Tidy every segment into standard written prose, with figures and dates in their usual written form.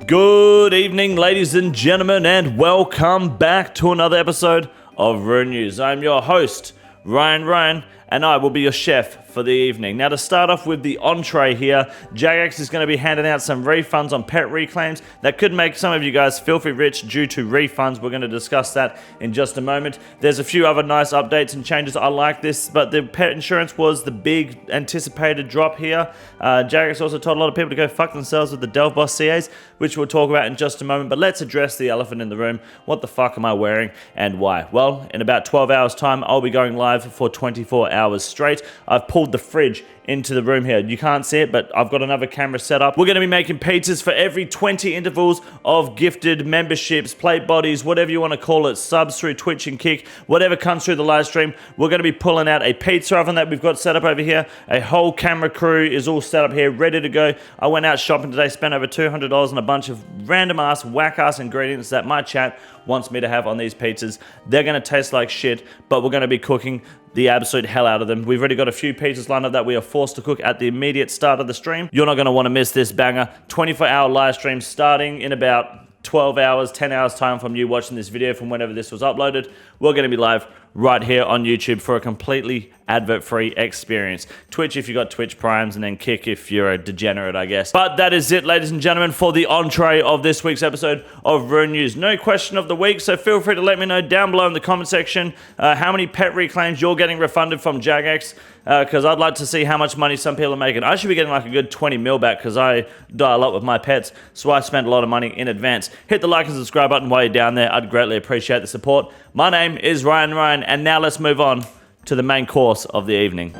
Good evening, ladies and gentlemen, and welcome back to another episode of Rune News. I'm your host, Ryan, and I will be your chef for the evening. Now, to start off with the entree here, Jagex is going to be handing out some refunds on pet reclaims that could make some of you guys filthy rich due to refunds. We're going to discuss that in just a moment. There's a few other nice updates and changes. I like this, but the pet insurance was the big anticipated drop here. Jagex also told a lot of people to go fuck themselves with the Boss CAs, which we'll talk about in just a moment. But let's address the elephant in the room. What the fuck am I wearing and why? Well, in about 12 hours time, I'll be going live for 24 hours straight. I've pulled the fridge into the room here. You can't see it, but I've got another camera set up. We're going to be making pizzas for every 20 intervals of gifted memberships, plate bodies, whatever you want to call it, subs through Twitch and Kick, whatever comes through the live stream. We're going to be pulling out a pizza oven that we've got set up over here. A whole camera crew is all set up here, ready to go. I went out shopping today, spent over $200 on a bunch of random ass, whack ass ingredients that my chat wants me to have on these pizzas. They're going to taste like shit, but we're going to be cooking the absolute hell out of them. We've already got a few pizzas lined up that we are forced to cook at the immediate start of the stream. You're not going to want to miss this banger. 24-hour live stream starting in about 12 hours, 10 hours time from you watching this video from whenever this was uploaded. We're going to be live right here on YouTube for a completely advert-free experience. Twitch if you got Twitch Primes, and then Kick if you're a degenerate, I guess. But that is it, ladies and gentlemen, for the entree of this week's episode of Rune News. No question of the week, so feel free to let me know down below in the comment section how many pet reclaims you're getting refunded from Jagex, because I'd like to see how much money some people are making. I should be getting like a good 20 mil back because I die a lot with my pets, so I spend a lot of money in advance. Hit the like and subscribe button while you're down there. I'd greatly appreciate the support. My name is Ryan, and now let's move on to the main course of the evening.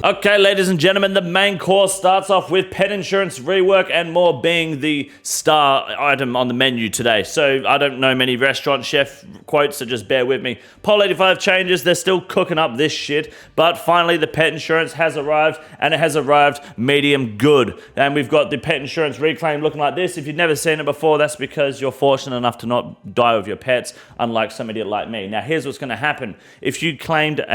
Okay, ladies and gentlemen, the main course starts off with pet insurance rework and more being the star item on the menu today. So I don't know many restaurant chef quotes, so just bear with me. Poll 85 changes, they're still cooking up this shit, but finally the pet insurance has arrived, and it has arrived medium good. And we've got the pet insurance reclaim looking like this. If you've never seen it before, that's because you're fortunate enough to not die with your pets, unlike some idiot like me. Now here's what's gonna happen. If you've got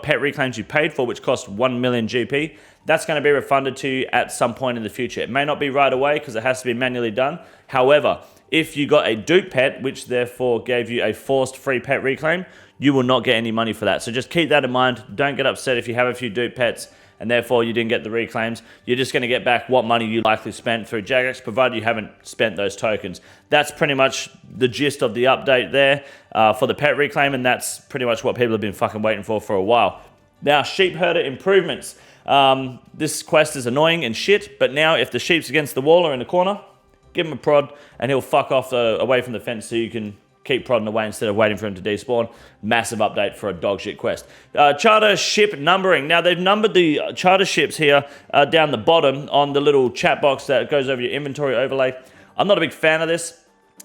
pet reclaims you paid for, which cost 1 million GP, that's going to be refunded to you at some point in the future. It may not be right away because it has to be manually done. However, if you got a dupe pet, which therefore gave you a forced free pet reclaim, you will not get any money for that. So just keep that in mind. Don't get upset if you have a few dupe pets and therefore you didn't get the reclaims. You're just going to get back what money you likely spent through Jagex, provided you haven't spent those tokens. That's pretty much the gist of the update there for the pet reclaim, and that's pretty much what people have been fucking waiting for a while. Now, sheep herder improvements. This quest is annoying and shit, but now if the sheep's against the wall or in the corner, give him a prod and he'll fuck off away from the fence so you can keep prodding away instead of waiting for him to despawn. Massive update for a dog shit quest. Charter ship numbering. Now, they've numbered the charter ships here down the bottom on the little chat box that goes over your inventory overlay. I'm not a big fan of this.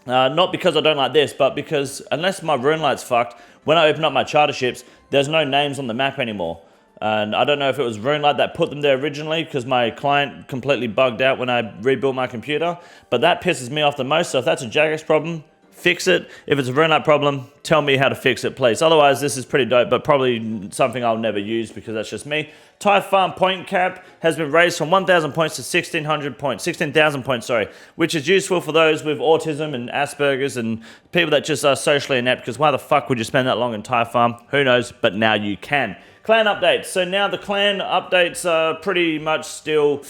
Not because I don't like this, but because unless my rune light's fucked, when I open up my charter ships, there's no names on the map anymore. And I don't know if it was RuneLight that put them there originally because my client completely bugged out when I rebuilt my computer. But that pisses me off the most. So if that's a Jagex problem, fix it. If it's a RuneLight problem, tell me how to fix it, please. Otherwise, this is pretty dope, but probably something I'll never use because that's just me. Tie Farm point cap has been raised from 1,000 points to 16,000 points, which is useful for those with autism and Asperger's and people that just are socially inept, because why the fuck would you spend that long in Tie Farm? Who knows, but now you can. Clan updates. So now the clan updates are pretty much still...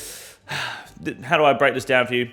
How do I break this down for you?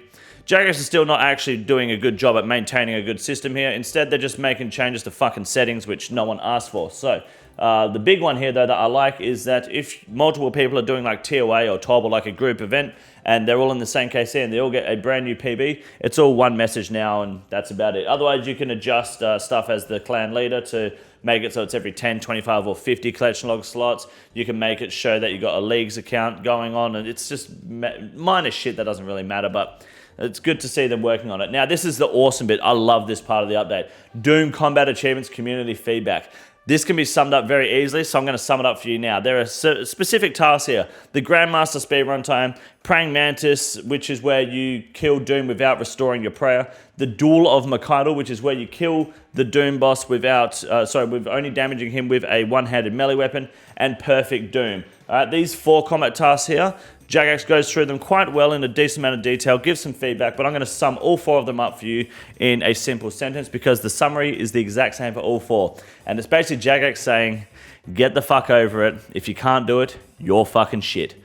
Jagex is still not actually doing a good job at maintaining a good system here. Instead, they're just making changes to fucking settings, which no one asked for. So, the big one here, though, that I like is that if multiple people are doing like TOA or TOB or like a group event, and they're all in the same KC and they all get a brand new PB, it's all one message now, and that's about it. Otherwise, you can adjust stuff as the clan leader to make it so it's every 10, 25, or 50 collection log slots. You can make it show that you got a leagues account going on, and it's just minor shit that doesn't really matter, but it's good to see them working on it. Now, this is the awesome bit. I love this part of the update. Doom Combat Achievements Community Feedback. This can be summed up very easily, so I'm going to sum it up for you now. There are specific tasks here. The Grandmaster speedrun time, Praying Mantis, which is where you kill Doom without restoring your prayer. The Duel of Makaido, which is where you kill the Doom boss with only damaging him with a one-handed melee weapon. And Perfect Doom. These 4 combat tasks here, Jagex goes through them quite well in a decent amount of detail, gives some feedback, but I'm going to sum all 4 of them up for you in a simple sentence because the summary is the exact same for all 4. And it's basically Jagex saying, get the fuck over it. If you can't do it, you're fucking shit.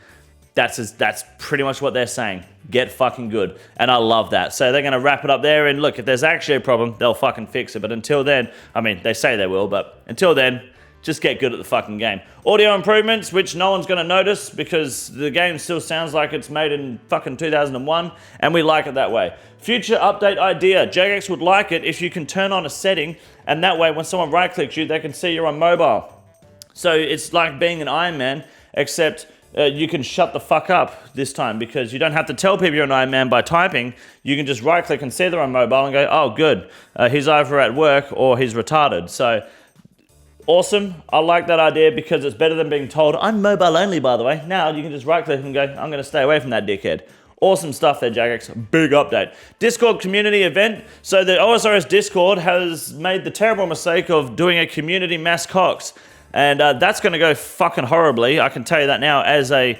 That's pretty much what they're saying. Get fucking good. And I love that. So they're going to wrap it up there. And look, if there's actually a problem, they'll fucking fix it. But until then, I mean, they say they will, but until then, just get good at the fucking game. Audio improvements, which no one's going to notice because the game still sounds like it's made in fucking 2001, and we like it that way. Future update idea. Jagex would like it if you can turn on a setting, and that way when someone right-clicks you, they can see you're on mobile. So it's like being an Ironman, except you can shut the fuck up this time because you don't have to tell people you're an Ironman by typing. You can just right-click and see they're on mobile and go, oh, good. He's either at work or he's retarded. So awesome. I like that idea because it's better than being told, I'm mobile only, by the way. Now you can just right-click and go, I'm going to stay away from that dickhead. Awesome stuff there, Jagex. Big update. Discord community event. So the OSRS Discord has made the terrible mistake of doing a community mass cox. And that's going to go fucking horribly. I can tell you that now as a,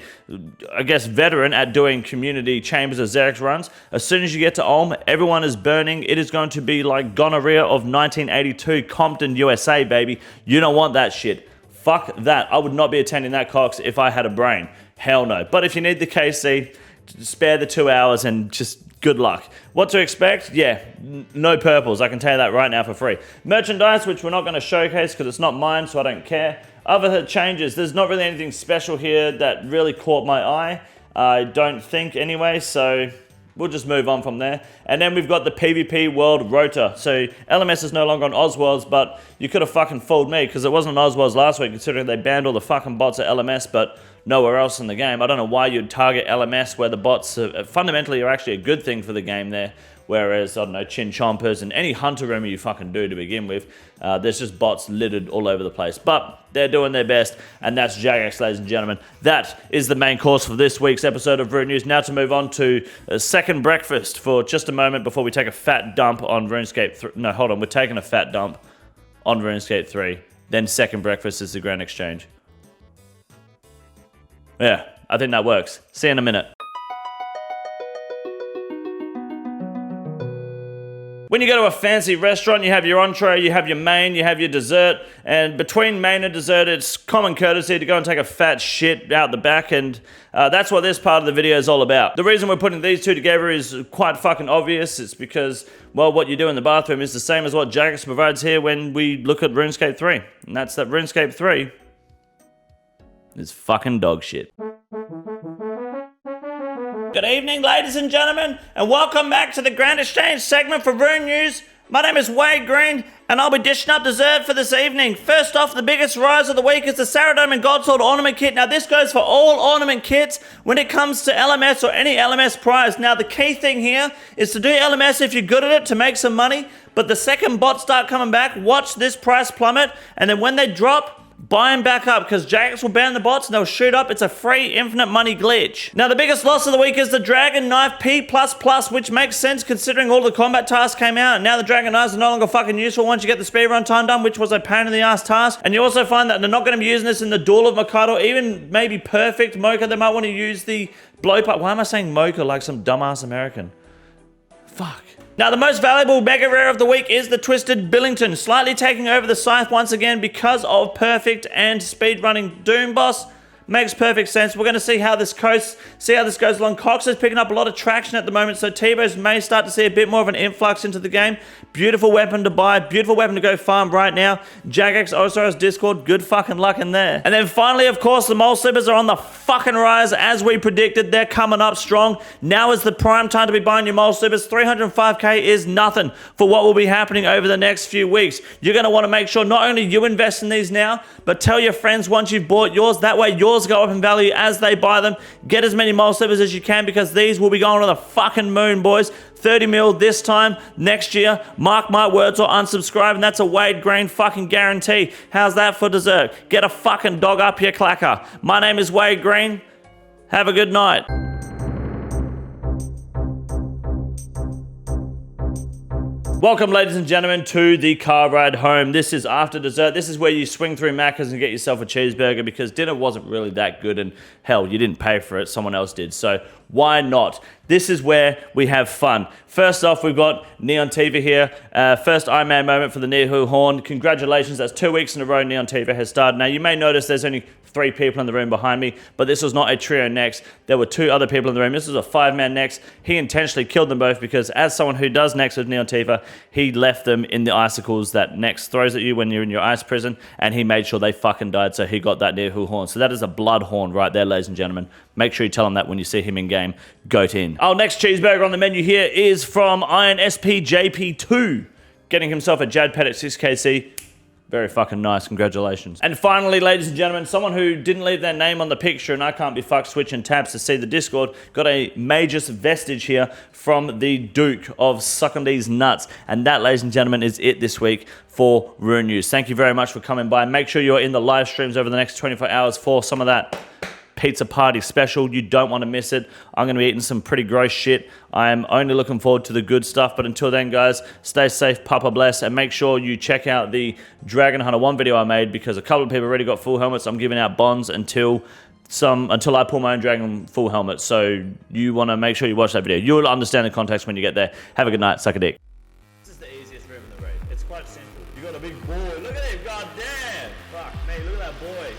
I guess, veteran at doing community Chambers of Xerox runs. As soon as you get to Ulm, everyone is burning. It is going to be like gonorrhea of 1982 Compton, USA, baby. You don't want that shit. Fuck that. I would not be attending that cox if I had a brain. Hell no. But if you need the KC, spare the 2 hours and just good luck. What to expect? Yeah, no purples. I can tell you that right now for free. Merchandise, which we're not going to showcase because it's not mine, so I don't care. Other changes, there's not really anything special here that really caught my eye. I don't think anyway, so we'll just move on from there. And then we've got the PvP World Rota. So LMS is no longer on Osworlds, but you could have fucking fooled me because it wasn't on Osworlds last week considering they banned all the fucking bots at LMS, but nowhere else in the game. I don't know why you'd target LMS where the bots fundamentally are actually a good thing for the game there. Whereas, I don't know, Chin Chompers and any hunter rumor you fucking do to begin with, there's just bots littered all over the place. But they're doing their best, and that's Jagex, ladies and gentlemen. That is the main course for this week's episode of Rune News. Now to move on to a second breakfast for just a moment before we take a fat dump on RuneScape 3. No, hold on, we're taking a fat dump on RuneScape 3. Then second breakfast is the Grand Exchange. Yeah, I think that works. See you in a minute. When you go to a fancy restaurant, you have your entree, you have your main, you have your dessert, and between main and dessert, it's common courtesy to go and take a fat shit out the back, and that's what this part of the video is all about. The reason we're putting these two together is quite fucking obvious. It's because, well, what you do in the bathroom is the same as what Jagex provides here when we look at RuneScape 3, and that's that RuneScape 3 is fucking dog shit. Good evening, ladies and gentlemen, and welcome back to the Grand Exchange segment for Rune News. My name is Wade Green, and I'll be dishing up dessert for this evening. First off, the biggest rise of the week is the Saradome and Godsword Ornament Kit. Now, this goes for all ornament kits when it comes to LMS or any LMS prize. Now, the key thing here is to do LMS if you're good at it to make some money, but the second bots start coming back, watch this price plummet, and then when they drop, buy them back up because Jagex will ban the bots and they'll shoot up. It's a free infinite money glitch. Now the biggest loss of the week is the Dragon Knife P++, which makes sense considering all the combat tasks came out. And now the Dragon Knives are no longer fucking useful once you get the speedrun time done, which was a pain in the ass task. And you also find that they're not going to be using this in the Duel of Makaido, even maybe Perfect Mocha. They might want to use the blowpipe. Why am I saying Mocha like some dumbass American? Fuck. Now, the most valuable mega rare of the week is the Twisted Billington, slightly taking over the scythe once again because of Perfect and speedrunning Doom Boss. Makes perfect sense. We're going to see how this goes along. Cox is picking up a lot of traction at the moment, so T-Bos may start to see a bit more of an influx into the game. Beautiful weapon to buy, beautiful weapon to go farm right now. Jagex, OSRS Discord, good fucking luck in there. And then finally, of course, the Mole Slippers are on the fucking rise as we predicted. They're coming up strong. Now is the prime time to be buying your Mole Slippers. 305k is nothing for what will be happening over the next few weeks. You're going to want to make sure not only you invest in these now, but tell your friends once you've bought yours. That way yours also go up in value as they buy them. Get as many mole slippers as you can because these will be going to the fucking moon, boys. 30 mil this time next year. Mark my words or unsubscribe, and that's a Wade Green fucking guarantee. How's that for dessert? Get a fucking dog up your clacker. My name is Wade Green. Have a good night. Welcome, ladies and gentlemen, to the car ride home. This is after dessert. This is where you swing through Macca's and get yourself a cheeseburger because dinner wasn't really that good, and hell, you didn't pay for it, someone else did, so why not? This is where we have fun. First off, we've got Neon Tiva here. First Ironman moment for the Nehu Horn. Congratulations, that's 2 weeks in a row Neon Tiva has started. Now, you may notice there's only 3 people in the room behind me, but this was not a trio next. There were 2 other people in the room. This was a 5-man next. He intentionally killed them both because as someone who does next with Neon Tiva, he left them in the icicles that next throws at you when you're in your ice prison, and he made sure they fucking died, so he got that Nehu Horn. So that is a blood horn right there, ladies and gentlemen. Make sure you tell him that when you see him in game. Goat in. Our next cheeseburger on the menu here is from INSP JP2, getting himself a Jad Pettit 6KC. Very fucking nice, congratulations. And finally, ladies and gentlemen, someone who didn't leave their name on the picture, and I can't be fucked switching tabs to see the Discord, got a major vestige here from the Duke of Sucking These Nuts. And that, ladies and gentlemen, is it this week for Rune News. Thank you very much for coming by. Make sure you're in the live streams over the next 24 hours for some of that pizza party special. You don't want to miss it. I'm going to be eating some pretty gross shit. I'm only looking forward to the good stuff, but until then, guys, stay safe, Papa bless, and make sure you check out the Dragon Hunter 1 video I made because a couple of people already got full helmets. I'm giving out bonds until I pull my own Dragon full helmet, so you want to make sure you watch that video. You'll understand the context when you get there. Have a good night. Suck a dick. This is the easiest room in the raid. It's quite simple. You got a big boy. Look at him. God damn. Fuck me. Look at that boy.